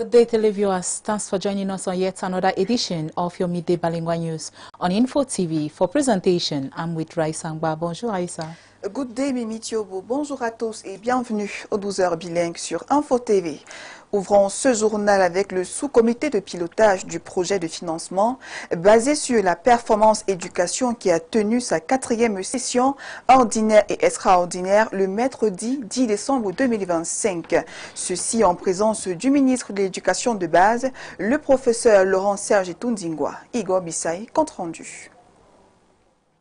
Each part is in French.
Good day, televiewers. Thanks for joining us on yet another edition of your Midday Bilingual News on Info TV. For presentation, I'm with Raïssa Ngba. Bonjour Raïssa. Good day, Mimi Thiobo. Bonjour à tous et bienvenue aux 12h bilingues sur Info TV. Ouvrons ce journal avec le sous-comité de pilotage du projet de financement basé sur la performance éducation qui a tenu sa 4e session ordinaire et extraordinaire le mercredi 10 décembre 2025. Ceci en présence du ministre de l'Éducation de base, le professeur Laurent-Serge Tundingwa. Igor Bissaï, compte rendu.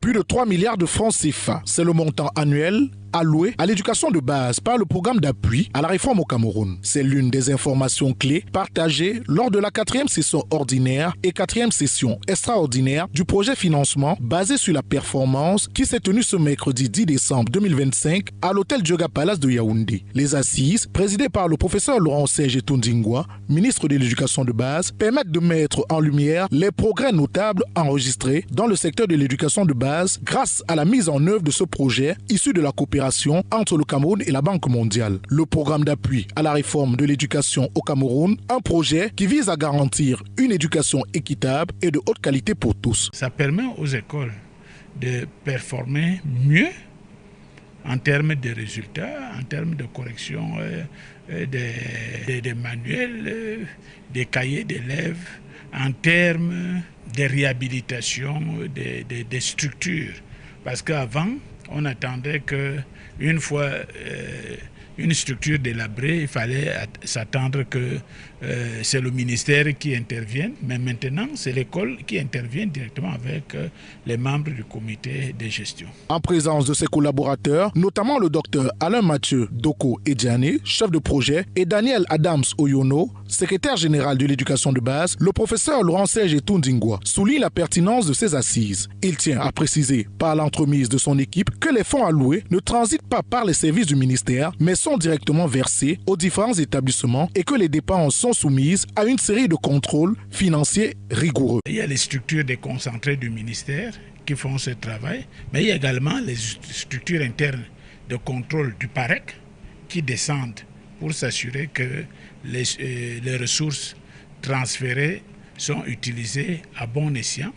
Plus de 3 milliards de francs CFA, c'est le montant annuel alloué à l'éducation de base par le programme d'appui à la réforme au Cameroun. C'est l'une des informations clés partagées lors de la 4e session ordinaire et 4e session extraordinaire du projet financement basé sur la performance qui s'est tenue ce mercredi 10 décembre 2025 à l'hôtel Dioga Palace de Yaoundé. Les assises, présidées par le professeur Laurent-Serge Tundingwa, ministre de l'Éducation de base, permettent de mettre en lumière les progrès notables enregistrés dans le secteur de l'éducation de base grâce à la mise en œuvre de ce projet issu de la coopération entre le Cameroun et la Banque mondiale. Le programme d'appui à la réforme de l'éducation au Cameroun, un projet qui vise à garantir une éducation équitable et de haute qualité pour tous. Ça permet aux écoles de performer mieux en termes de résultats, en termes de correction des manuels, des cahiers d'élèves, en termes de réhabilitation des structures. Parce qu'avant, on attendait qu'une fois une structure délabrée, il fallait s'attendre que c'est le ministère qui intervienne. Mais maintenant, c'est l'école qui intervient directement avec les membres du comité de gestion. En présence de ses collaborateurs, notamment le docteur Alain Mathieu Doko Edjane, chef de projet, et Daniel Adams Oyono, secrétaire général de l'éducation de base, le professeur Laurent-Serge Tundingwa souligne la pertinence de ces assises. Il tient à préciser, par l'entremise de son équipe, que les fonds alloués ne transitent pas par les services du ministère, mais sont directement versés aux différents établissements et que les dépenses sont soumises à une série de contrôles financiers rigoureux. Il y a les structures déconcentrées du ministère qui font ce travail, mais il y a également les structures internes de contrôle du PAREC qui descendent pour s'assurer que les ressources transférées sont utilisées à bon escient.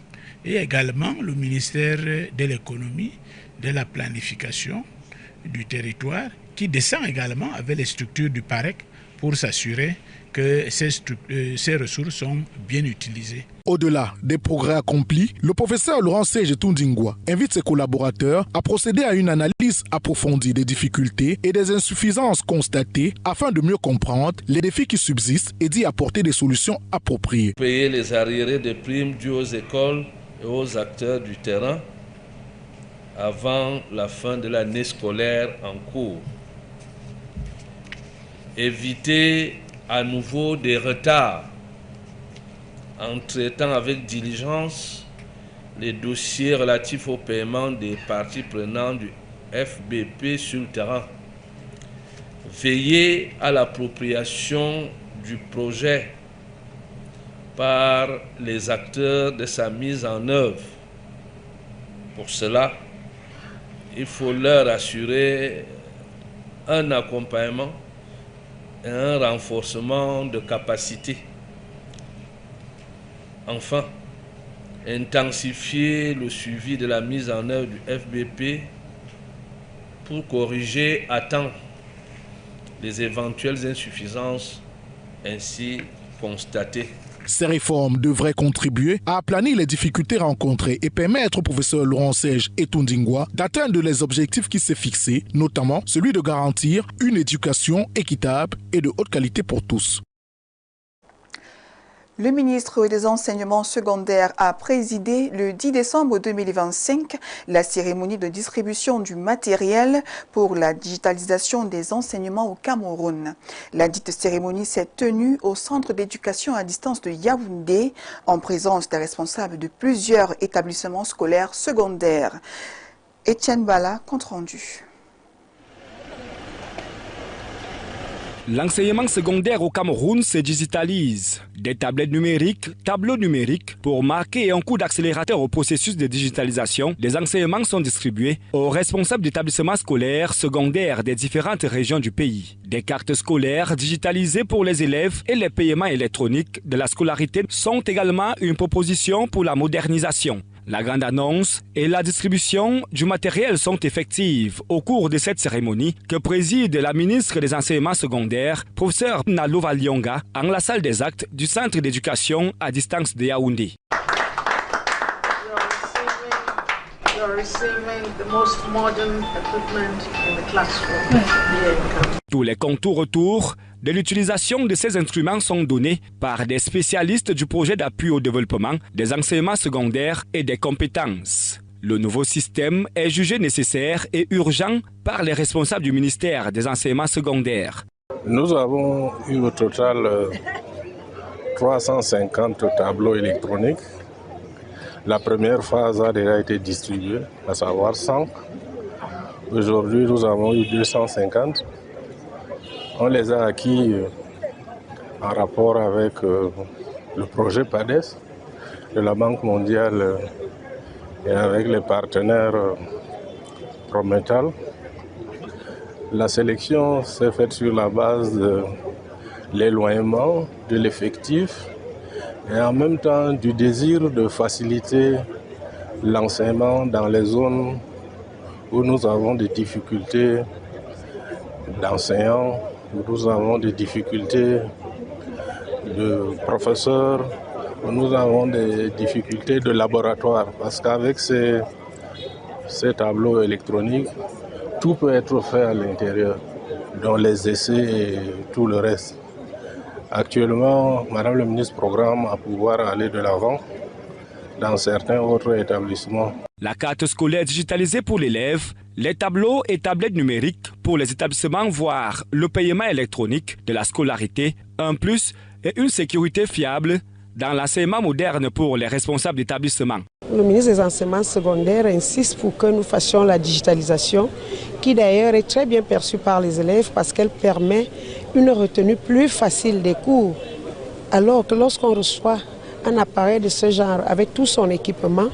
Et également le ministère de l'économie, de la planification du territoire qui descend également avec les structures du PAREC pour s'assurer que ces ressources sont bien utilisées. Au-delà des progrès accomplis, le professeur Laurent-Serge Tundingwa invite ses collaborateurs à procéder à une analyse approfondie des difficultés et des insuffisances constatées afin de mieux comprendre les défis qui subsistent et d'y apporter des solutions appropriées. Payer les arriérés de primes dues aux écoles et aux acteurs du terrain avant la fin de l'année scolaire en cours. Éviter à nouveau des retards en traitant avec diligence les dossiers relatifs au paiement des parties prenantes du FBP sur le terrain. Veiller à l'appropriation du projet par les acteurs de sa mise en œuvre. Pour cela, il faut leur assurer un accompagnement et un renforcement de capacité. Enfin, intensifier le suivi de la mise en œuvre du FBP pour corriger à temps les éventuelles insuffisances ainsi constatées. Ces réformes devraient contribuer à aplanir les difficultés rencontrées et permettre au professeur Laurent-Serge Tundingwa d'atteindre les objectifs qui s'est fixés, notamment celui de garantir une éducation équitable et de haute qualité pour tous. Le ministre des Enseignements secondaires a présidé le 10 décembre 2025 la cérémonie de distribution du matériel pour la digitalisation des enseignements au Cameroun. La dite cérémonie s'est tenue au centre d'éducation à distance de Yaoundé en présence des responsables de plusieurs établissements scolaires secondaires. Etienne Bala, compte rendu. L'enseignement secondaire au Cameroun se digitalise. Des tablettes numériques, tableaux numériques, pour marquer un coup d'accélérateur au processus de digitalisation, des enseignements sont distribués aux responsables d'établissements scolaires secondaires des différentes régions du pays. Des cartes scolaires digitalisées pour les élèves et les paiements électroniques de la scolarité sont également une proposition pour la modernisation. La grande annonce et la distribution du matériel sont effectives au cours de cette cérémonie que préside la ministre des Enseignements secondaires, professeur Nalova Lyonga, en la salle des actes du Centre d'éducation à distance de Yaoundé. Tous les contours autour de l'utilisation de ces instruments sont donnés par des spécialistes du projet d'appui au développement des enseignements secondaires et des compétences. Le nouveau système est jugé nécessaire et urgent par les responsables du ministère des enseignements secondaires. Nous avons eu au total 350 tableaux électroniques. La première phase a déjà été distribuée, à savoir 100. Aujourd'hui, nous avons eu 250. On les a acquis en rapport avec le projet PADES de la Banque mondiale et avec les partenaires Prométal. La sélection s'est faite sur la base de l'éloignement, de l'effectif et en même temps du désir de faciliter l'enseignement dans les zones où nous avons des difficultés d'enseignants, où nous avons des difficultés de professeurs, où nous avons des difficultés de laboratoire. Parce qu'avec ces tableaux électroniques, tout peut être fait à l'intérieur, dont les essais et tout le reste. Actuellement, Madame le ministre programme à pouvoir aller de l'avant dans certains autres établissements. La carte scolaire digitalisée pour l'élève, les tableaux et tablettes numériques pour les établissements, voire le paiement électronique de la scolarité, un plus et une sécurité fiable dans l'enseignement moderne pour les responsables d'établissements. Le ministre des Enseignements secondaires insiste pour que nous fassions la digitalisation, qui d'ailleurs est très bien perçue par les élèves parce qu'elle permet une retenue plus facile des cours. Alors que lorsqu'on reçoit un appareil de ce genre avec tout son équipement,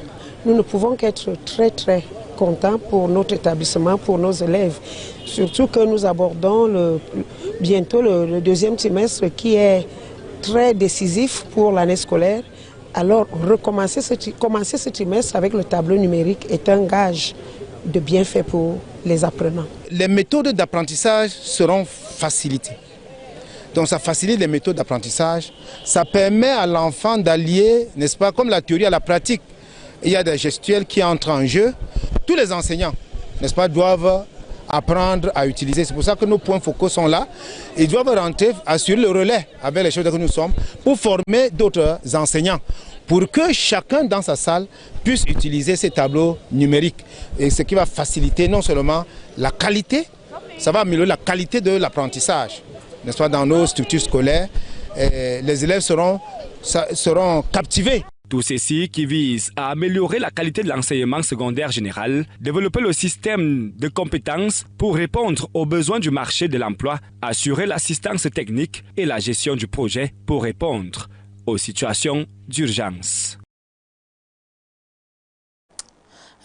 nous ne pouvons qu'être très contents pour notre établissement, pour nos élèves. Surtout que nous abordons bientôt le deuxième trimestre qui est très décisif pour l'année scolaire. Alors commencer ce trimestre avec le tableau numérique est un gage de bienfait pour les apprenants. Les méthodes d'apprentissage seront facilitées. Donc ça facilite les méthodes d'apprentissage. Ça permet à l'enfant d'allier, n'est-ce pas, comme la théorie à la pratique. Il y a des gestuels qui entrent en jeu. Tous les enseignants, n'est-ce pas, doivent apprendre à utiliser. C'est pour ça que nos points focaux sont là. Ils doivent rentrer, assurer le relais avec les chefs que nous sommes pour former d'autres enseignants, pour que chacun dans sa salle puisse utiliser ces tableaux numériques. Et ce qui va faciliter non seulement la qualité, ça va améliorer la qualité de l'apprentissage, n'est-ce pas, dans nos structures scolaires. Et les élèves seront captivés. Tout ceci qui vise à améliorer la qualité de l'enseignement secondaire général, développer le système de compétences pour répondre aux besoins du marché de l'emploi, assurer l'assistance technique et la gestion du projet pour répondre aux situations d'urgence.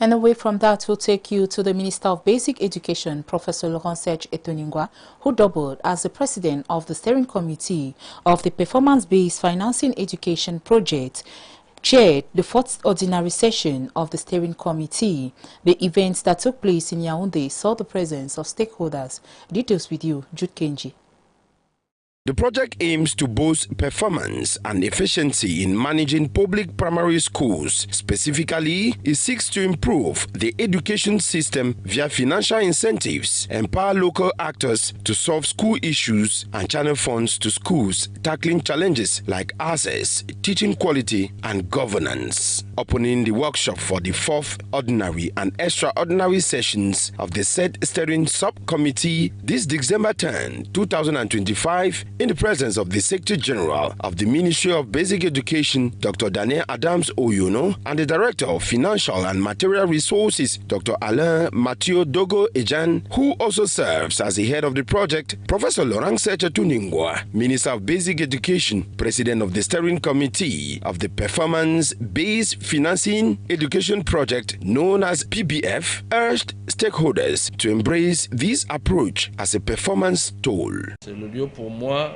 And away from that, we'll take you to the Minister of Basic Education, Professor Laurent-Serge Etoningwa, who doubled as the president of the steering committee of the Performance-Based Financing Education Project, chaired the fourth ordinary session of the steering committee. The events that took place in Yaoundé saw the presence of stakeholders. Details with you, Jude Kenji. The project aims to boost performance and efficiency in managing public primary schools. Specifically, it seeks to improve the education system via financial incentives, empower local actors to solve school issues, and channel funds to schools tackling challenges like access, teaching quality, and governance. Opening the workshop for the fourth ordinary and extraordinary sessions of the said steering subcommittee this December 10, 2025, in the presence of the Secretary General of the Ministry of Basic Education, Dr. Daniel Adams Oyono, and the Director of Financial and Material Resources, Dr. Alain Mathieu Dogo Ejan, who also serves as the head of the project, Professor Laurent Tuningwa, Minister of Basic Education, President of the Steering Committee of the Performance-Based Financing Education Project, known as PBF, urged stakeholders to embrace this approach as a performance tool. C'est le lieu pour moi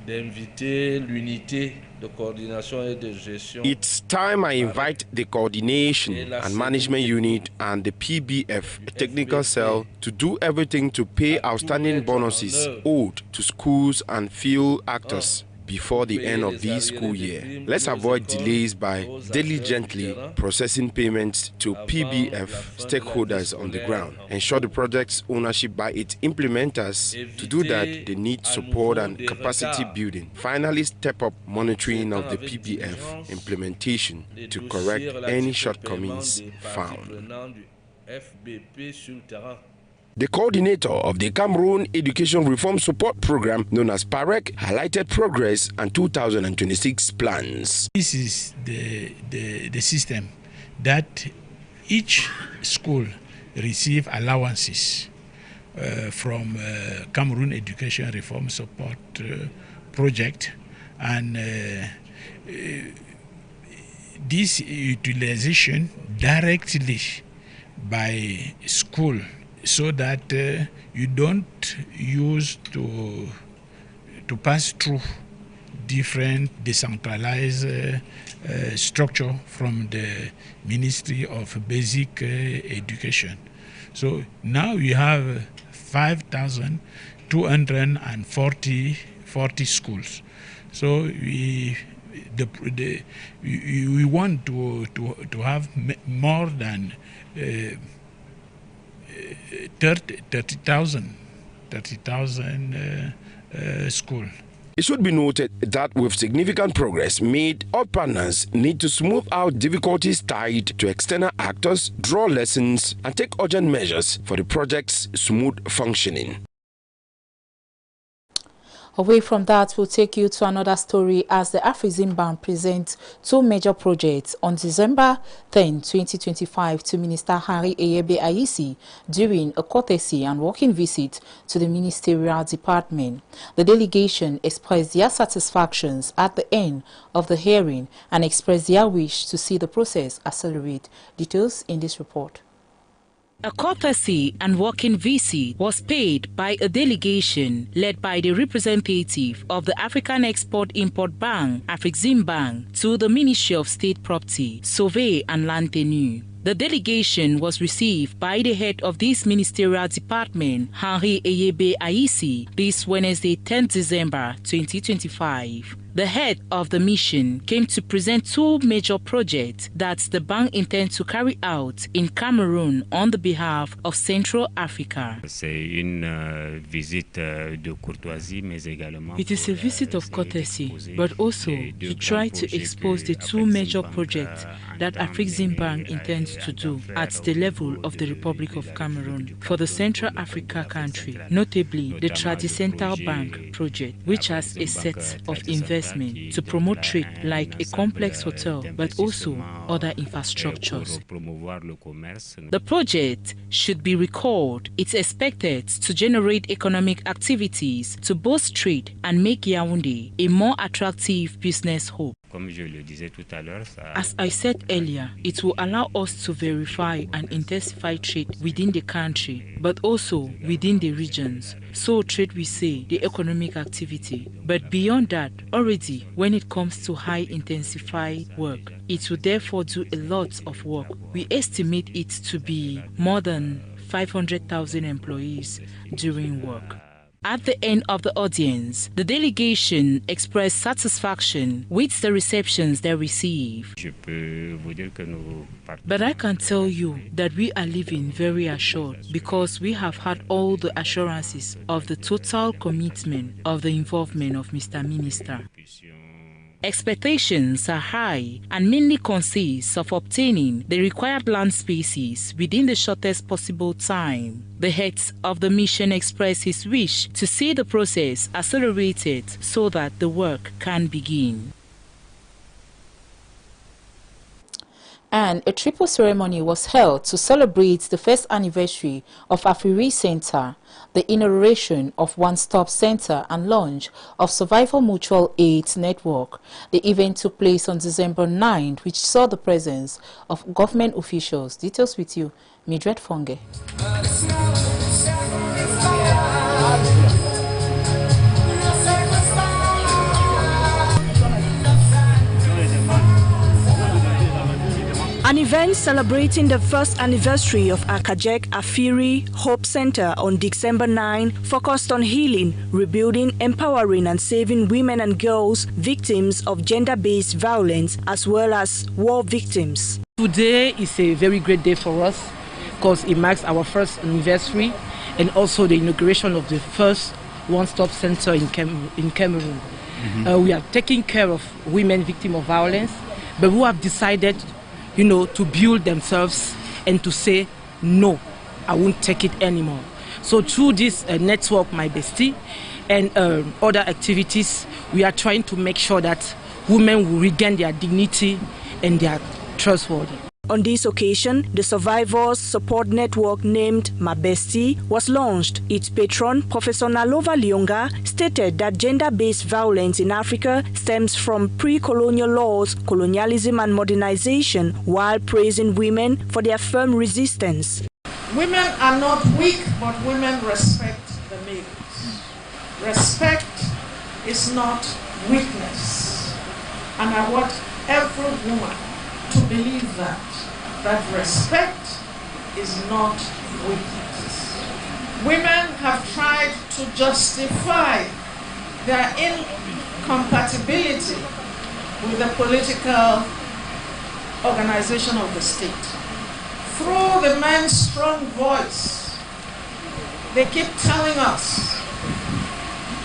d'inviter l'unité de coordination et de gestion. It's time I invite the coordination and management unit and the PBF technical cell to do everything to pay outstanding bonuses owed to schools and field actors before the end of this school year. Let's avoid delays by diligently processing payments to PBF stakeholders on the ground. Ensure the project's ownership by its implementers. To do that, they need support and capacity building. Finally, step up monitoring of the PBF implementation to correct any shortcomings found. The coordinator of the Cameroon Education Reform Support Program, known as PAREC, highlighted progress and 2026 plans. This is the system that each school receive allowances from Cameroon Education Reform Support Project, and this utilization directly by school, so that you don't use to pass through different decentralized structure from the Ministry of Basic Education. So now you have 5,240 schools. So we want to have more than 30,000 schools. It should be noted that with significant progress made, all partners need to smooth out difficulties tied to external actors, draw lessons, and take urgent measures for the project's smooth functioning. Away from that, we'll take you to another story as the Afrizimban presents two major projects on December 10, 2025 to Minister Henry Eyebe Ayisi during a courtesy and working visit to the ministerial department. The delegation expressed their satisfactions at the end of the hearing and expressed their wish to see the process accelerate. Details in this report. A courtesy and working visit was paid by a delegation led by the representative of the African Export-Import Bank, Afrizimban, to the Ministry of State Property, Survey and Land Tenure. The delegation was received by the head of this ministerial department, Henry Eyebe Ayisi, this Wednesday, 10 December 2025. The head of the mission came to present two major projects that the bank intends to carry out in Cameroon on the behalf of Central Africa. It is a visit of courtesy, but also to try to expose the two major projects that Afrizimban intends to do at the level of the Republic of Cameroon for the Central Africa country, notably the Tradicental Bank project, which has a set of investments to promote trade like a complex hotel, but also other infrastructures. The project should be recalled. It's expected to generate economic activities to boost trade and make Yaoundé a more attractive business hub. As I said earlier, it will allow us to verify and intensify trade within the country, but also within the regions. So trade, we say, the economic activity. But beyond that, already when it comes to high intensified work, it will therefore do a lot of work. We estimate it to be more than 500,000 employees doing work. At the end of the audience, the delegation expressed satisfaction with the receptions they received. But I can tell you that we are living very assured because we have had all the assurances of the total commitment of the involvement of Mr. Minister. Expectations are high and mainly consist of obtaining the required land species within the shortest possible time. The heads of the mission expressed his wish to see the process accelerated so that the work can begin. And a triple ceremony was held to celebrate the first anniversary of Afiri Center, the inauguration of One-Stop Center and launch of Survival Mutual Aid Network. The event took place on December 9, which saw the presence of government officials. Details with you, Mildred Fonge. An event celebrating the first anniversary of Akajek Afiri Hope Center on December 9 focused on healing, rebuilding, empowering and saving women and girls victims of gender-based violence as well as war victims. Today is a very great day for us because it marks our first anniversary and also the inauguration of the first one-stop center in Cameroon. We are taking care of women victims of violence, but who have decided to build themselves and to say, no, I won't take it anymore. So through this network, My Bestie, and other activities, we are trying to make sure that women will regain their dignity and they are trustworthy. On this occasion, the Survivors Support Network named My Bestie was launched. Its patron, Professor Nalova Lyonga, stated that gender-based violence in Africa stems from pre-colonial laws, colonialism and modernization, while praising women for their firm resistance. Women are not weak, but women respect the males. Respect is not weakness. And I want every woman to believe that respect is not weakness. Women have tried to justify their incompatibility with the political organization of the state. Through the men's strong voice, they keep telling us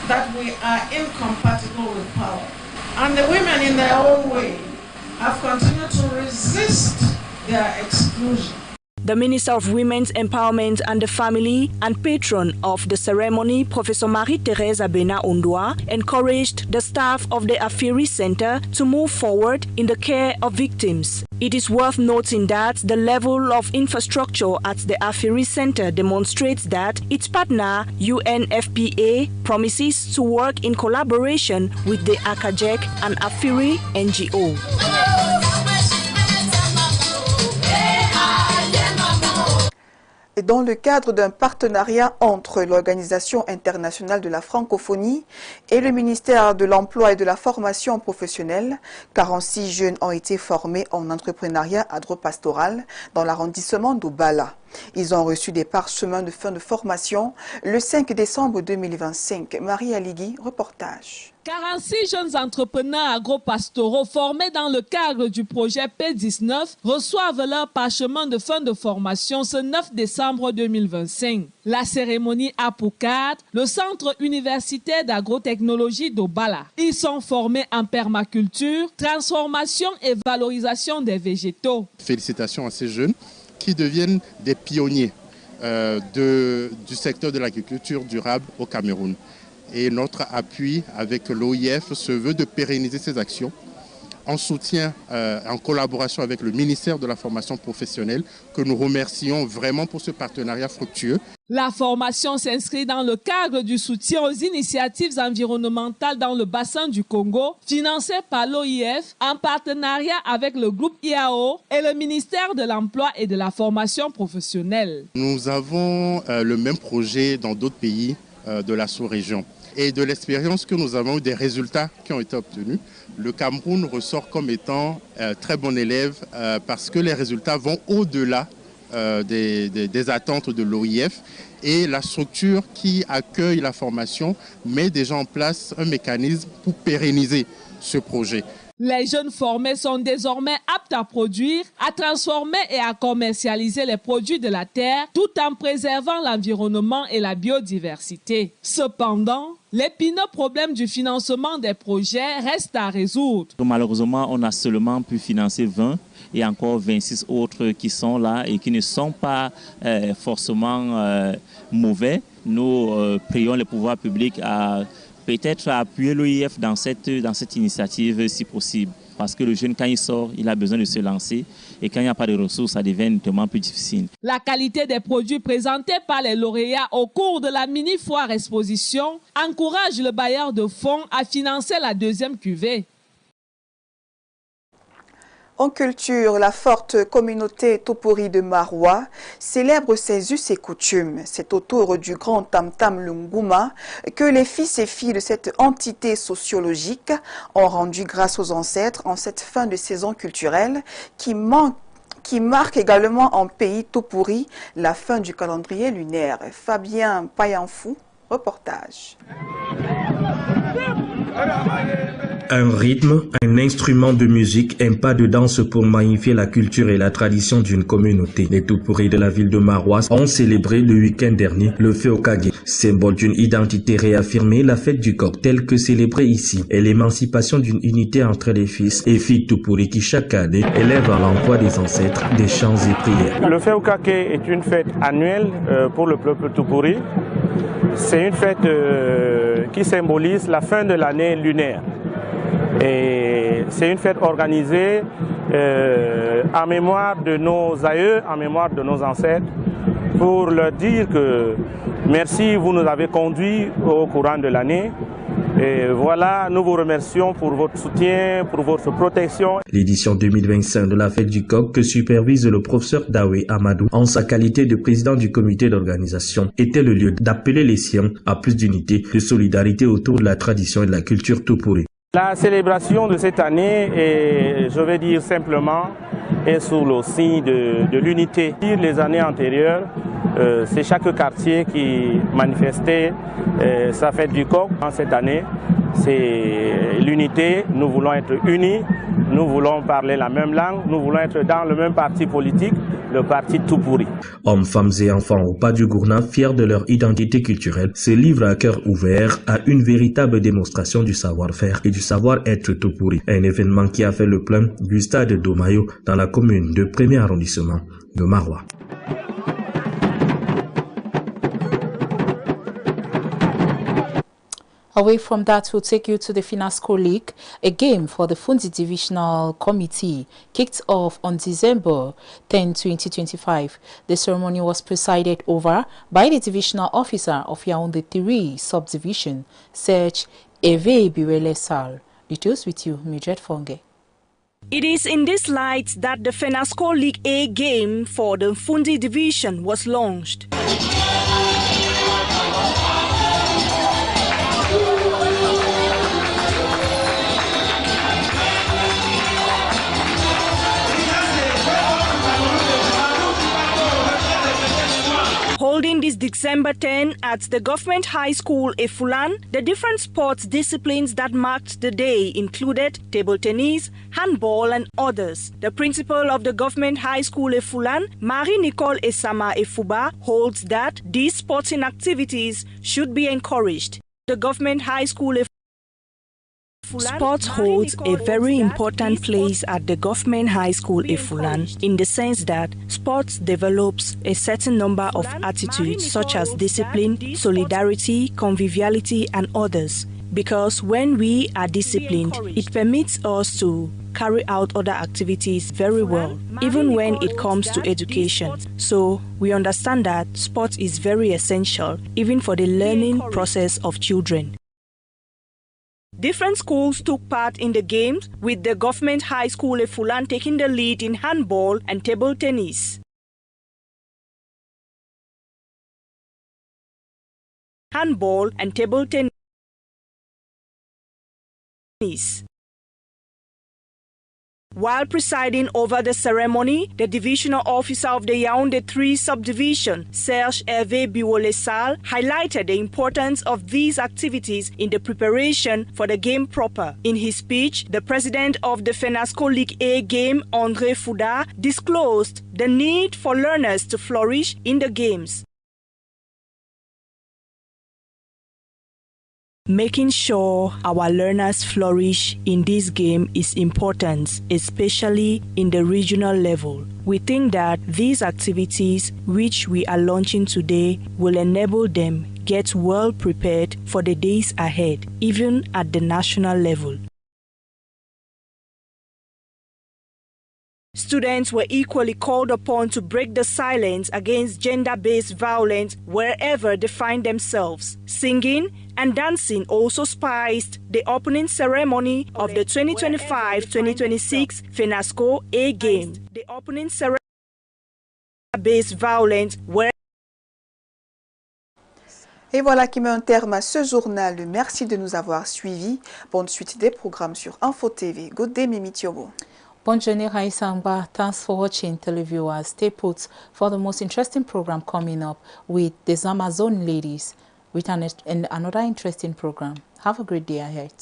that we are incompatible with power. And the women in their own way have continued to resist their exclusion. The Minister of Women's Empowerment and the Family and patron of the ceremony, Professor Marie-Thérèse Abena Ondwa, encouraged the staff of the Afiri Center to move forward in the care of victims. It is worth noting that the level of infrastructure at the Afiri Center demonstrates that its partner, UNFPA, promises to work in collaboration with the Akajek and Afiri NGO. Et dans le cadre d'un partenariat entre l'Organisation internationale de la francophonie et le ministère de l'Emploi et de la formation professionnelle, 46 jeunes ont été formés en entrepreneuriat agropastoral dans l'arrondissement d'Obala. Ils ont reçu des parchemins de fin de formation le 5 décembre 2025. Marie Aligui, reportage. 46 jeunes entrepreneurs agro-pastoraux formés dans le cadre du projet P19 reçoivent leur parchemin de fin de formation ce 9 décembre 2025. La cérémonie a pour cadre le Centre universitaire d'agrotechnologie d'Obala. Ils sont formés en permaculture, transformation et valorisation des végétaux. Félicitations à ces jeunes qui deviennent des pionniers du secteur de l'agriculture durable au Cameroun. Et notre appui avec l'OIF se veut de pérenniser ces actions en soutien, en collaboration avec le ministère de la formation professionnelle, que nous remercions vraiment pour ce partenariat fructueux. La formation s'inscrit dans le cadre du soutien aux initiatives environnementales dans le bassin du Congo, financé par l'OIF en partenariat avec le groupe IAO et le ministère de l'Emploi et de la formation professionnelle. Nous avons le même projet dans d'autres pays de la sous-région. Et de l'expérience que nous avons eu, des résultats qui ont été obtenus, le Cameroun ressort comme étant très bon élève parce que les résultats vont au-delà des attentes de l'OIF et la structure qui accueille la formation met déjà en place un mécanisme pour pérenniser ce projet. Les jeunes formés sont désormais aptes à produire, à transformer et à commercialiser les produits de la terre tout en préservant l'environnement et la biodiversité. Cependant, l'épineux problème du financement des projets reste à résoudre. Malheureusement, on a seulement pu financer 20 et encore 26 autres qui sont là et qui ne sont pas forcément mauvais. Nous prions les pouvoirs publics à peut-être appuyer l'OIF dans cette initiative si possible. Parce que le jeune, quand il sort, il a besoin de se lancer. Et quand il n'y a pas de ressources, ça devient nettement plus difficile. La qualité des produits présentés par les lauréats au cours de la mini-foire exposition encourage le bailleur de fonds à financer la deuxième cuvée. En culture, la forte communauté Topori de Marois célèbre ses us et coutumes. C'est autour du grand tam-tam Lunguma que les fils et filles de cette entité sociologique ont rendu grâce aux ancêtres en cette fin de saison culturelle qui marque également en pays Topori la fin du calendrier lunaire. Fabien Payanfou, reportage. Un rythme, un instrument de musique, un pas de danse pour magnifier la culture et la tradition d'une communauté. Les Tupuri de la ville de Marois ont célébré le week-end dernier le Feokage, symbole d'une identité réaffirmée, la fête du coq telle que célébrée ici est l'émancipation d'une unité entre les fils et filles Tupuri qui chaque année élèvent à l'emploi des ancêtres des chants et prières. Le Feokage est une fête annuelle pour le peuple Tupuri. C'est une fête qui symbolise la fin de l'année lunaire. Et c'est une fête organisée en mémoire de nos aïeux, en mémoire de nos ancêtres, pour leur dire que merci, vous nous avez conduits au courant de l'année. Et voilà, nous vous remercions pour votre soutien, pour votre protection. L'édition 2025 de la fête du coq que supervise le professeur Dawe Amadou en sa qualité de président du comité d'organisation était le lieu d'appeler les siens à plus d'unité, de solidarité autour de la tradition et de la culture Tupuri. La célébration de cette année est, je vais dire simplement, est sous le signe de l'unité. Les années antérieures, c'est chaque quartier qui manifestait sa fête du coq. Cette année, c'est l'unité. Nous voulons être unis, nous voulons parler la même langue, nous voulons être dans le même parti politique, le parti Tupuri. Hommes, femmes et enfants au pas du Gourna, fiers de leur identité culturelle, se livrent à cœur ouvert à une véritable démonstration du savoir-faire et du savoir-être Tupuri. Un événement qui a fait le plein du stade d'Omayo dans la commune de 1er arrondissement de Marois. Away from that, we'll take you to the Finasco League. A game for the Fundi Divisional Committee kicked off on Decembre 10, 2025. The ceremony was presided over by the Divisional Officer of Yaoundé 3 Subdivision, Serge Eve Birele-Sal. Details with you, Midret Fonge. It is in this light that the Finasco League A game for the Fundi Division was launched. Holding this December 10 at the Government High School Efulan, the different sports disciplines that marked the day included table tennis, handball and others. The principal of the Government High School Efulan, Marie-Nicole Esama Efuba, holds that these sporting activities should be encouraged. The Government High School Sports holds a very important place at the Government High School Efulan in the sense that sports develops a certain number of attitudes such as discipline, solidarity, conviviality and others. Because when we are disciplined, it permits us to carry out other activities very well, even when it comes to education. So we understand that sport is very essential even for the learning process of children. Different schools took part in the games, with the Government High School Efulan taking the lead in handball and table tennis. Handball and table tennis. While presiding over the ceremony, the divisional officer of the Yaoundé 3 subdivision, Serge Hervé Biwolesal, highlighted the importance of these activities in the preparation for the game proper. In his speech, the president of the FENASCO League A game, André Fouda, disclosed the need for learners to flourish in the games. Making sure our learners flourish in this game is important, especially in the regional level. We think that these activities, which we are launching today, will enable them get well prepared for the days ahead, even at the national level. Students were equally called upon to break the silence against gender-based violence wherever they find themselves. Singing and dancing also spiced the opening ceremony of the 2025-2026 FENASCO A Games. The opening ceremony based violence where. Et voilà qui met un terme à ce journal. Merci de nous avoir suivis. Bonne suite des programmes sur Info TV. Good day, Mimi Thiobo. Bonne journée, Raïsamba. Thanks for watching, televiewers. Stay put for the most interesting program coming up with the Amazon ladies with another interesting program. Have a great day ahead.